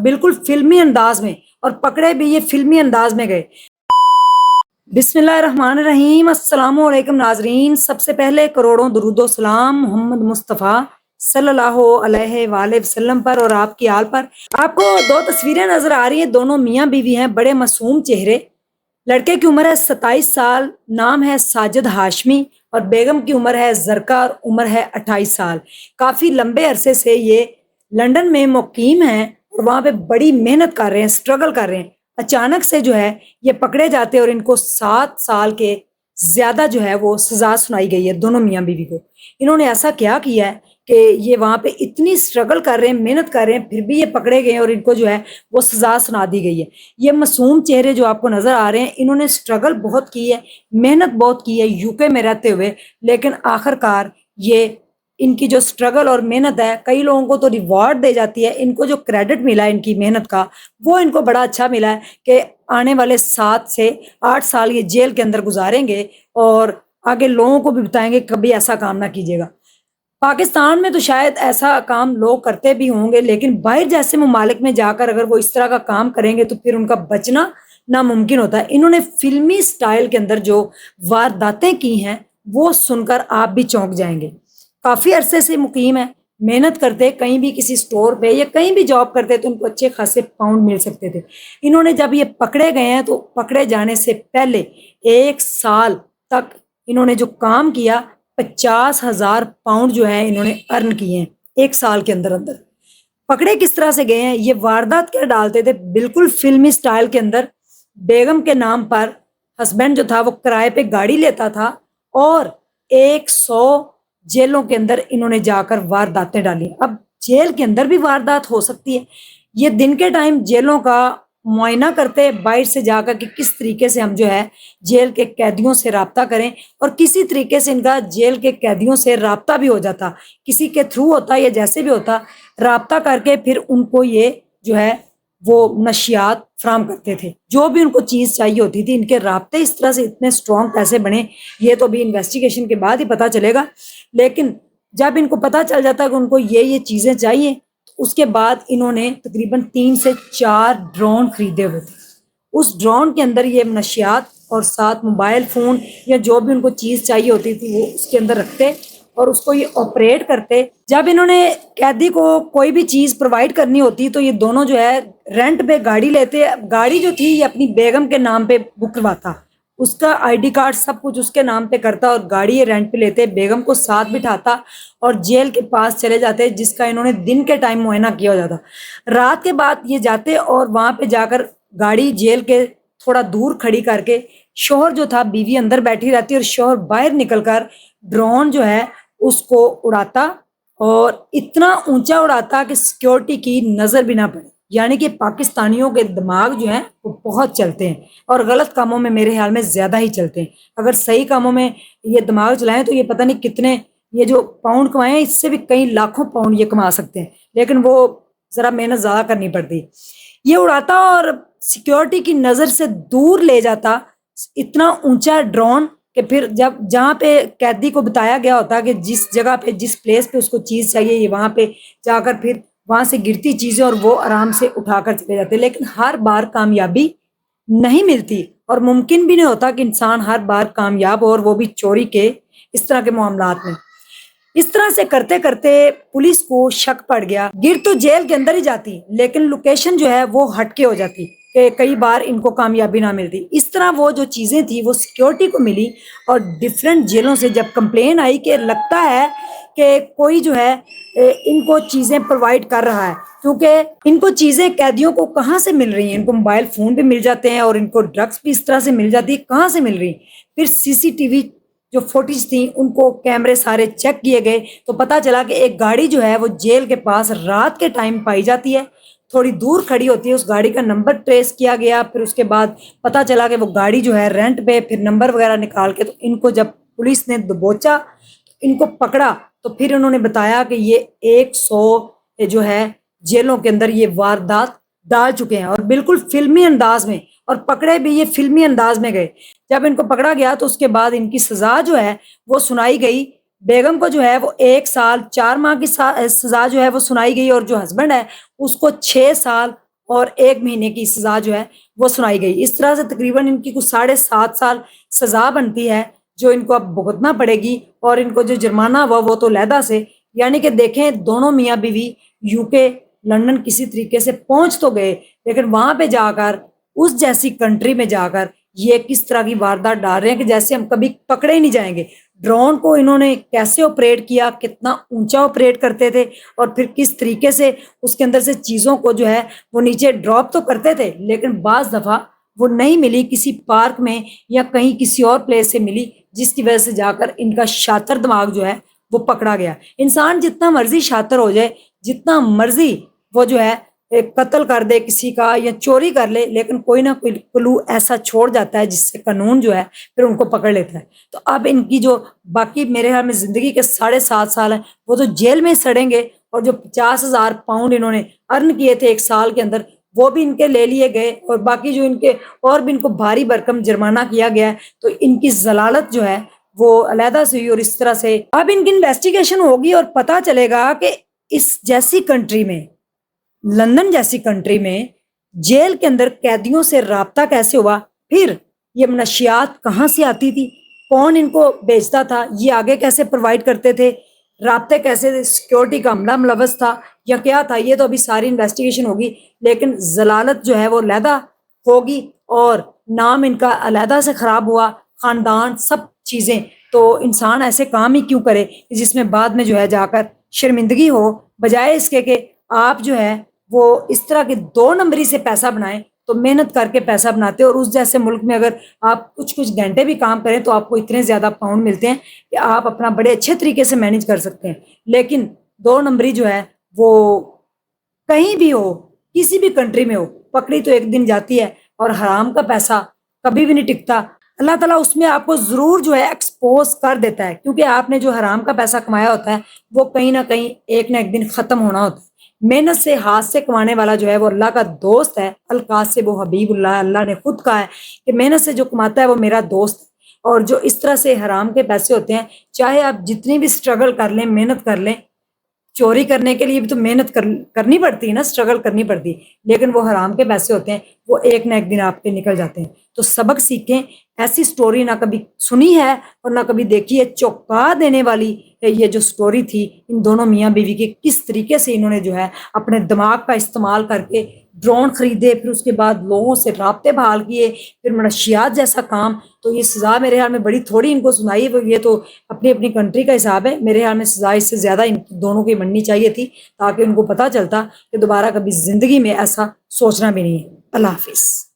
بالकुल फिल्मी अंदाज में, और पकड़े भी ये फिल्मी अंदाज में गए। बिस्मिल्लाहिर्रहमानिर्रहीम, अस्सलामुअलैकुम नाजरीन। सबसे पहले करोड़ों दुरूदो सलाम मोहम्मद मुस्तफ़ा सल्लल्लाहु अलैहि वसल्लम पर और आपकी आल पर। आपको दो तस्वीरें नजर आ रही हैं, दोनों मियाँ बीवी हैं, बड़े मासूम चेहरे। लड़के की उम्र है 27 साल, नाम है साजिद हाशमी, और बेगम की उम्र है जरका, और उम्र है 28 साल। काफ़ी लंबे अरसे से ये लंदन में मुकीम हैं और वहाँ पे बड़ी मेहनत कर रहे हैं, स्ट्रगल कर रहे हैं। अचानक से जो है ये पकड़े जाते हैं और इनको 7 साल के ज़्यादा जो है वो सज़ा सुनाई गई है दोनों मियाँ बीवी को। इन्होंने ऐसा क्या किया है कि ये वहाँ पे इतनी स्ट्रगल कर रहे हैं, मेहनत कर रहे हैं, फिर भी ये पकड़े गए और इनको जो है वो सज़ा सुना दी गई है। ये मासूम चेहरे जो आपको नज़र आ रहे हैं, इन्होंने स्ट्रगल बहुत की है, मेहनत बहुत की है यूके में रहते हुए, लेकिन आखिरकार ये इनकी जो स्ट्रगल और मेहनत है, कई लोगों को तो रिवॉर्ड दे जाती है, इनको जो क्रेडिट मिला है इनकी मेहनत का, वो इनको बड़ा अच्छा मिला है कि आने वाले 7 से 8 साल ये जेल के अंदर गुजारेंगे और आगे लोगों को भी बताएंगे कभी ऐसा काम ना कीजिएगा। पाकिस्तान में तो शायद ऐसा काम लोग करते भी होंगे, लेकिन बाहर जैसे ममालिक में जाकर अगर वो इस तरह का काम करेंगे तो फिर उनका बचना नामुमकिन होता है। इन्होंने फिल्मी स्टाइल के अंदर जो वारदातें की हैं वो सुनकर आप भी चौंक जाएंगे। काफ़ी अरसे से मुकीम है, मेहनत करते, कहीं भी किसी स्टोर पे या कहीं भी जॉब करते तो उनको अच्छे खासे पाउंड मिल सकते थे। इन्होंने जब ये पकड़े गए हैं तो पकड़े जाने से पहले 1 साल तक इन्होंने जो काम किया, 50,000 पाउंड जो है इन्होंने अर्न किए हैं 1 साल के अंदर अंदर। पकड़े किस तरह से गए हैं, ये वारदात क्या डालते थे, बिल्कुल फिल्मी स्टाइल के अंदर। बेगम के नाम पर हस्बैंड जो था वो किराए पे गाड़ी लेता था और 100 जेलों के अंदर इन्होंने जाकर वारदातें डाली। अब जेल के अंदर भी वारदात हो सकती है। ये दिन के टाइम जेलों का मुआयना करते बाहर से जाकर कि किस तरीके से हम जो है जेल के कैदियों से राब्ता करें, और किसी तरीके से इनका जेल के कैदियों से राब्ता भी हो जाता, किसी के थ्रू होता या जैसे भी होता, राब्ता करके फिर उनको ये जो है वो नशियात फ्राहम करते थे, जो भी उनको चीज़ चाहिए होती थी। इनके राब्ते इस तरह से इतने स्ट्रॉन्ग कैसे बने, ये तो अभी इन्वेस्टिगेशन के बाद ही पता चलेगा। लेकिन जब इनको पता चल जाता कि उनको ये चीज़ें चाहिए, तो उसके बाद इन्होंने तकरीबन 3 से 4 ड्रोन खरीदे हुए थे। उस ड्रोन के अंदर ये नशियात और साथ मोबाइल फ़ोन या जो भी उनको चीज़ चाहिए होती थी वो उसके अंदर रखते और उसको ये ऑपरेट करते। जब इन्होंने कैदी को कोई भी चीज़ प्रोवाइड करनी होती तो ये दोनों जो है रेंट पे गाड़ी लेते। गाड़ी जो थी ये अपनी बेगम के नाम पे बुक करवाता, उसका आईडी कार्ड सब कुछ उसके नाम पे करता और गाड़ी ये रेंट पे लेते, बेगम को साथ बिठाता और जेल के पास चले जाते, जिसका इन्होंने दिन के टाइम मुआयना किया हो जाता। रात के बाद ये जाते और वहाँ पे जाकर गाड़ी जेल के थोड़ा दूर खड़ी करके, शौहर जो था बीवी अंदर बैठी रहती और शौहर बाहर निकलकर ड्रोन जो है उसको उड़ाता, और इतना ऊंचा उड़ाता कि सिक्योरिटी की नज़र भी ना पड़े। यानी कि पाकिस्तानियों के दिमाग जो हैं वो बहुत चलते हैं और गलत कामों में मेरे ख्याल में ज़्यादा ही चलते हैं। अगर सही कामों में ये दिमाग चलाएं तो ये पता नहीं कितने, ये जो पाउंड कमाए हैं इससे भी कई लाखों पाउंड ये कमा सकते हैं, लेकिन वो ज़रा मेहनत ज़्यादा करनी पड़ती। ये उड़ाता और सिक्योरिटी की नज़र से दूर ले जाता इतना ऊंचा ड्रोन कि फिर जब जहाँ पे कैदी को बताया गया होता कि जिस जगह पे जिस प्लेस पे उसको चीज़ चाहिए, ये वहाँ पे जाकर फिर वहाँ से गिरती चीज़ें और वो आराम से उठाकर चले जाते। लेकिन हर बार कामयाबी नहीं मिलती और मुमकिन भी नहीं होता कि इंसान हर बार कामयाब हो, और वो भी चोरी के इस तरह के मामलात में। इस तरह से करते करते पुलिस को शक पड़ गया। गिर तो जेल के अंदर ही जाती, लेकिन लोकेशन जो है वो हटके हो जाती कि कई बार इनको कामयाबी ना मिलती। इस तरह वो जो चीज़ें थी वो सिक्योरिटी को मिली, और डिफरेंट जेलों से जब कंप्लेन आई कि लगता है कि कोई जो है इनको चीज़ें प्रोवाइड कर रहा है, क्योंकि इनको चीज़ें कैदियों को कहाँ से मिल रही हैं, इनको मोबाइल फ़ोन भी मिल जाते हैं और इनको ड्रग्स भी इस तरह से मिल जाती है, कहाँ से मिल रही। फिर सीसीटीवी जो फुटेज थी उनको कैमरे सारे चेक किए गए तो पता चला कि एक गाड़ी जो है वो जेल के पास रात के टाइम पाई जाती है, थोड़ी दूर खड़ी होती है। उस गाड़ी का नंबर ट्रेस किया गया, फिर उसके बाद पता चला कि वो गाड़ी जो है रेंट पे, फिर नंबर वगैरह निकाल के तो इनको जब पुलिस ने दबोचा, इनको पकड़ा, तो फिर उन्होंने बताया कि ये 100 जो है जेलों के अंदर ये वारदात डाल चुके हैं और बिल्कुल फिल्मी अंदाज में, और पकड़े भी ये फिल्मी अंदाज में गए। जब इनको पकड़ा गया तो उसके बाद इनकी सजा जो है वो सुनाई गई। बेगम को जो है वो 1 साल 4 माह की सजा जो है वो सुनाई गई, और जो हस्बैंड है उसको 6 साल اور 1 مہینے کی سزا جو ہے وہ سنائی گئی۔ اس طرح سے تقریباً ان کی کچھ 7.5 سال سزا بنتی ہے جو ان کو اب بھگتنا پڑے گی، اور ان کو جو جرمانہ ہوا وہ تو علیحدہ سے، یعنی کہ دیکھیں دونوں میاں بیوی یو کے لندن کسی طریقے سے پہنچ تو گئے، لیکن وہاں پہ جا کر اس جیسی کنٹری میں جا کر یہ کس طرح کی واردات ڈال رہے ہیں کہ جیسے ہم کبھی پکڑے ہی نہیں جائیں گے۔ ڈرون کو انہوں نے کیسے آپریٹ کیا، کتنا اونچا آپریٹ کرتے تھے، اور پھر کس طریقے سے اس کے اندر سے چیزوں کو جو ہے وہ نیچے ڈراپ تو کرتے تھے، لیکن بعض دفعہ وہ نہیں ملی، کسی پارک میں یا کہیں کسی اور پلیس سے ملی، جس کی وجہ سے جا کر ان کا شاطر دماغ جو ہے وہ پکڑا گیا۔ انسان جتنا مرضی شاطر ہو جائے، جتنا مرضی وہ جو ہے ایک قتل کر دے کسی کا یا چوری کر لے، لیکن کوئی نہ کوئی کلو ایسا چھوڑ جاتا ہے جس سے قانون جو ہے پھر ان کو پکڑ لیتا ہے۔ تو اب ان کی جو باقی میرے خیال میں زندگی کے 7.5 سال ہیں وہ تو جیل میں سڑیں گے، اور جو 50,000 پاؤنڈ انہوں نے ارن کیے تھے 1 سال کے اندر وہ بھی ان کے لے لیے گئے، اور باقی جو ان کے اور بھی ان کو بھاری بھرکم جرمانہ کیا گیا ہے۔ تو ان کی ضلالت جو ہے وہ علیحدہ سے ہوئی، اور اس طرح سے اب ان کی انویسٹیگیشن ہوگی اور پتہ چلے گا کہ اس جیسی کنٹری میں، لندن جیسی کنٹری میں جیل کے اندر قیدیوں سے رابطہ کیسے ہوا، پھر یہ منشیات کہاں سے آتی تھی، کون ان کو بیچتا تھا، یہ آگے کیسے پرووائڈ کرتے تھے، رابطے کیسے تھے، سیکیورٹی کا عملہ ملوث تھا یا کیا تھا، یہ تو ابھی ساری انویسٹیگیشن ہوگی، لیکن ضلالت جو ہے وہ علیحدہ ہوگی، اور نام ان کا علیحدہ سے خراب ہوا، خاندان سب چیزیں۔ تو انسان ایسے کام ہی کیوں کرے جس میں بعد میں جو ہے جا کر شرمندگی ہو، بجائے اس کے کہ آپ جو ہے وہ اس طرح کے 2 نمبری سے پیسہ بنائیں، تو محنت کر کے پیسہ بناتے، اور اس جیسے ملک میں اگر آپ کچھ گھنٹے بھی کام کریں تو آپ کو اتنے زیادہ پاؤنڈ ملتے ہیں کہ آپ اپنا بڑے اچھے طریقے سے مینج کر سکتے ہیں۔ لیکن 2 نمبری جو ہے وہ کہیں بھی ہو، کسی بھی کنٹری میں ہو، پکڑی تو ایک دن جاتی ہے، اور حرام کا پیسہ کبھی بھی نہیں ٹکتا۔ اللہ تعالیٰ اس میں آپ کو ضرور جو ہے ایکسپوز کر دیتا ہے، کیونکہ آپ نے جو حرام کا پیسہ کمایا ہوتا ہے وہ کہیں نہ ایک دن ختم ہونا ہوتا ہے۔ محنت سے ہاتھ سے کمانے والا جو ہے وہ اللہ کا دوست ہے، القاسب و حبیب اللہ، اللہ نے خود کہا ہے کہ محنت سے جو کماتا ہے وہ میرا دوست ہے۔ اور جو اس طرح سے حرام کے پیسے ہوتے ہیں، چاہے آپ جتنی بھی سٹرگل کر لیں، محنت کر لیں، چوری کرنے کے لیے بھی تو محنت کرنی پڑتی ہے نا، سٹرگل کرنی پڑتی ہے، لیکن وہ حرام کے پیسے ہوتے ہیں، وہ ایک نہ ایک دن آپ کے نکل جاتے ہیں۔ تو سبق سیکھیں، ایسی سٹوری نہ کبھی سنی ہے اور نہ کبھی دیکھی ہے، چونکا دینے والی یہ جو سٹوری تھی ان دونوں میاں بیوی کی، کس طریقے سے انہوں نے جو ہے اپنے دماغ کا استعمال کر کے ڈرون خریدے، پھر اس کے بعد لوگوں سے رابطے بحال کیے، پھر منشیات جیسا کام۔ تو یہ سزا میرے خیال میں بڑی تھوڑی ان کو سنائی، یہ تو اپنی اپنی کنٹری کا حساب ہے، میرے خیال میں سزا اس سے زیادہ ان دونوں کی بننی چاہیے تھی، تاکہ ان کو پتہ چلتا کہ دوبارہ کبھی زندگی میں ایسا سوچنا بھی نہیں ہے۔ اللہ حافظ۔